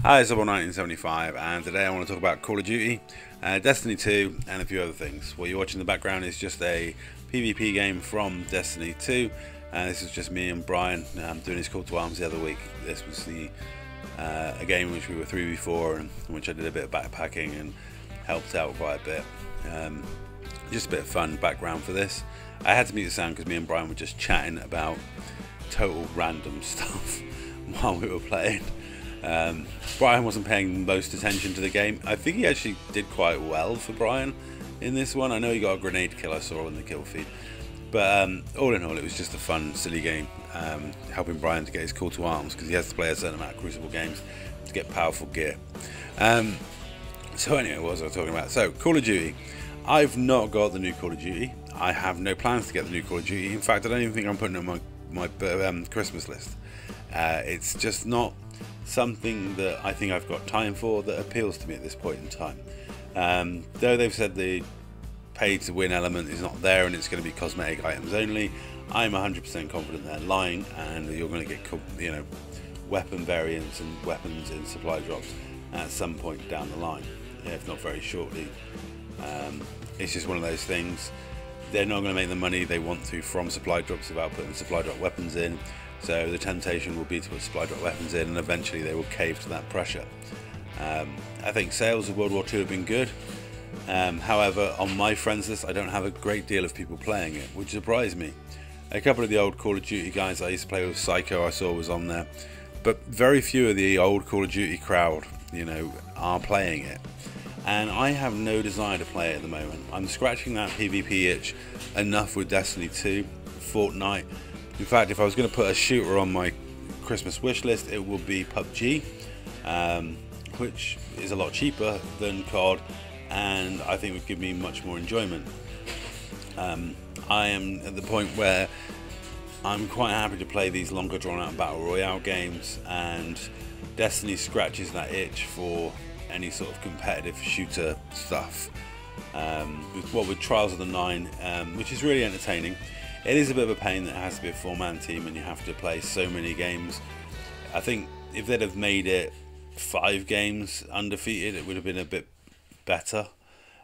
Hi, it's 1975, and today I want to talk about Call of Duty, Destiny 2, and a few other things. What you're watching in the background is just a PvP game from Destiny 2, and this is just me and Brian doing his Call to Arms the other week. This was a game in which we were 3v4, and in which I did a bit of backpacking and helped out quite a bit. Just a bit of fun background for this. I had to mute the sound because me and Brian were just chatting about total random stuff while we were playing. Brian wasn't paying most attention to the game. I think he actually did quite well for Brian in this one. I know he got a grenade kill I saw in the kill feed, but all in all it was just a fun, silly game, helping Brian to get his Call to Arms because he has to play a certain amount of Crucible games to get powerful gear. So anyway, what was I talking about? So Call of Duty. I've not got the new Call of Duty. I have no plans to get the new Call of Duty. In fact, I don't even think I'm putting it on my Christmas list. It's just not something that I think I've got time for that appeals to me at this point in time. Though they've said the pay to win element is not there and it's going to be cosmetic items only, I'm 100% confident they're lying, and you're going to get, weapon variants and weapons in supply drops at some point down the line, if not very shortly. It's just one of those things. They're not going to make the money they want to from supply drops without putting supply drop weapons in. So the temptation will be to put supply drop weapons in, and eventually they will cave to that pressure. I think sales of World War II have been good. However, on my friends list I don't have a great deal of people playing it, which surprised me. A couple of the old Call of Duty guys I used to play with, Psycho, I saw was on there, but very few of the old Call of Duty crowd, are playing it. And I have no desire to play it at the moment. I'm scratching that PvP itch enough with Destiny 2, Fortnite. In fact, if I was going to put a shooter on my Christmas wish list, it would be PUBG, which is a lot cheaper than COD, and I think would give me much more enjoyment. I am at the point where I'm quite happy to play these longer drawn out battle royale games, and Destiny scratches that itch for any sort of competitive shooter stuff. With Trials of the Nine, which is really entertaining. It is a bit of a pain that it has to be a 4-man team and you have to play so many games. I think if they'd have made it 5 games undefeated, it would have been a bit better.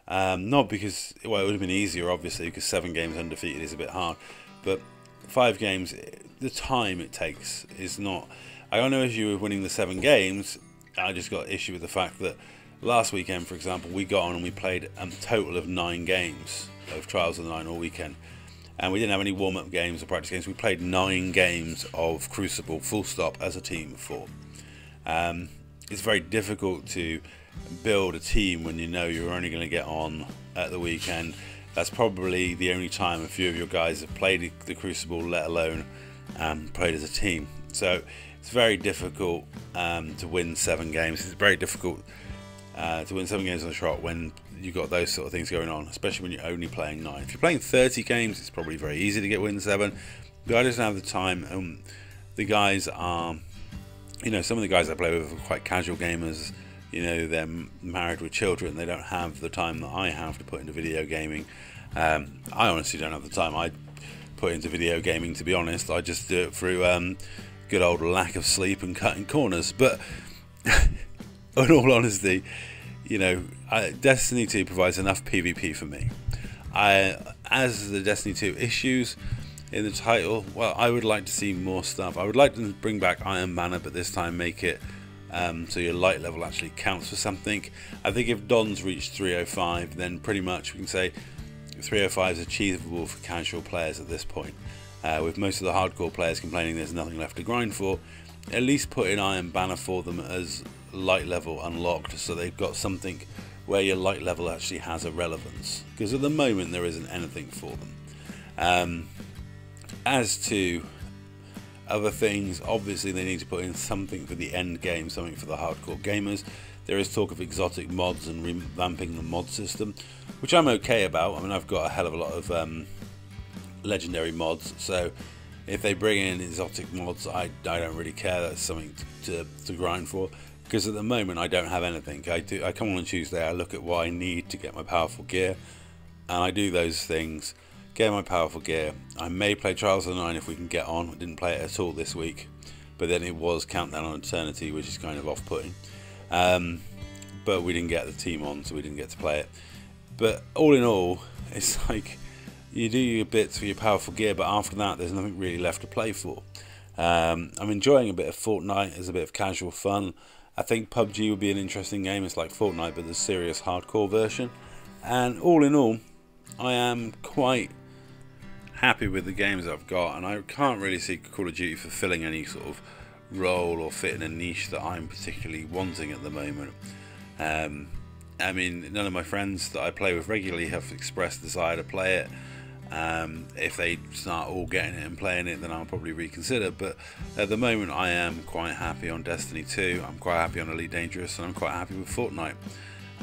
Not because, it would have been easier obviously, because 7 games undefeated is a bit hard, but 5 games, the time it takes is not. I got no issue with winning the 7 games. I just got issue with the fact that last weekend, for example, we got on and we played a total of 9 games of Trials of the Nine all weekend. And we didn't have any warm-up games or practice games. We played 9 games of Crucible, full stop, as a team before. It's very difficult to build a team when you know you're only going to get on at the weekend. That's probably the only time a few of your guys have played the Crucible, let alone played as a team. So it's very difficult to win 7 games. It's very difficult to win 7 games on the trot when you've got those sort of things going on, especially when you're only playing 9. If you're playing 30 games, it's probably very easy to get win 7, but I just don't have the time. The guys are, some of the guys I play with are quite casual gamers. They're married with children. They don't have the time that I have to put into video gaming. I honestly don't have the time I put into video gaming, to be honest. I just do it through good old lack of sleep and cutting corners. But in all honesty, Destiny 2 provides enough PvP for me. As the Destiny 2 issues in the title, well, I would like to see more stuff. I would like to bring back Iron Banner, but this time make it so your light level actually counts for something. I think if Don's reached 305, then pretty much we can say 305 is achievable for casual players at this point. With most of the hardcore players complaining there's nothing left to grind for, at least put in Iron Banner for them as light level unlocked, so they've got something where your light level actually has a relevance, because at the moment there isn't anything for them. As to other things, obviously they need to put in something for the end game, something for the hardcore gamers. There is talk of exotic mods and revamping the mod system, which I'm okay about. I mean, I've got a hell of a lot of legendary mods, so if they bring in exotic mods, I don't really care. That's something to grind for, because at the moment I don't have anything. I come on Tuesday, I look at what I need to get my powerful gear, and I do those things, get my powerful gear. I may play Trials of the Nine if we can get on. I didn't play it at all this week, but then it was Countdown on Eternity, which is kind of off-putting. but we didn't get the team on, so we didn't get to play it. But all in all, it's like you do your bits for your powerful gear, but after that there's nothing really left to play for. I'm enjoying a bit of Fortnite as a bit of casual fun. I think PUBG would be an interesting game. It's like Fortnite, but the serious hardcore version. And all in all, I am quite happy with the games I've got, and I can't really see Call of Duty fulfilling any sort of role or fit in a niche that I'm particularly wanting at the moment. I mean, none of my friends that I play with regularly have expressed desire to play it. If they start all getting it and playing it, then I'll probably reconsider, but at the moment I am quite happy on Destiny 2, I'm quite happy on Elite Dangerous, and I'm quite happy with Fortnite.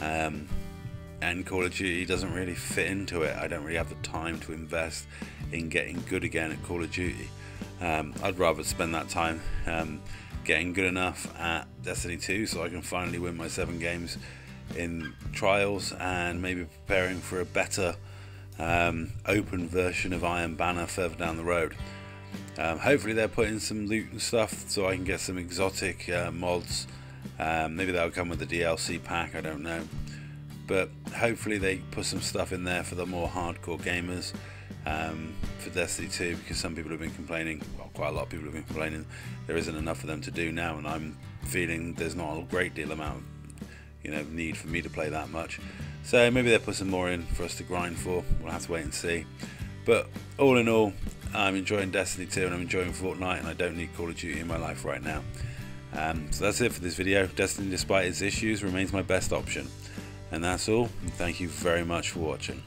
And Call of Duty doesn't really fit into it. I don't really have the time to invest in getting good again at Call of Duty. I'd rather spend that time getting good enough at Destiny 2 so I can finally win my 7 games in trials, and maybe preparing for a better open version of Iron Banner further down the road. Hopefully they're putting some loot and stuff so I can get some exotic mods. Maybe that'll come with the DLC pack, I don't know. But hopefully they put some stuff in there for the more hardcore gamers for Destiny 2, because some people have been complaining, well, quite a lot of people have been complaining there isn't enough for them to do now, and I'm feeling there's not a great deal amount of need for me to play that much. So maybe they'll put some more in for us to grind for. We'll have to wait and see. But all in all, I'm enjoying Destiny 2 and I'm enjoying Fortnite, and I don't need Call of Duty in my life right now. So that's it for this video. Destiny, despite its issues, remains my best option. And that's all. Thank you very much for watching.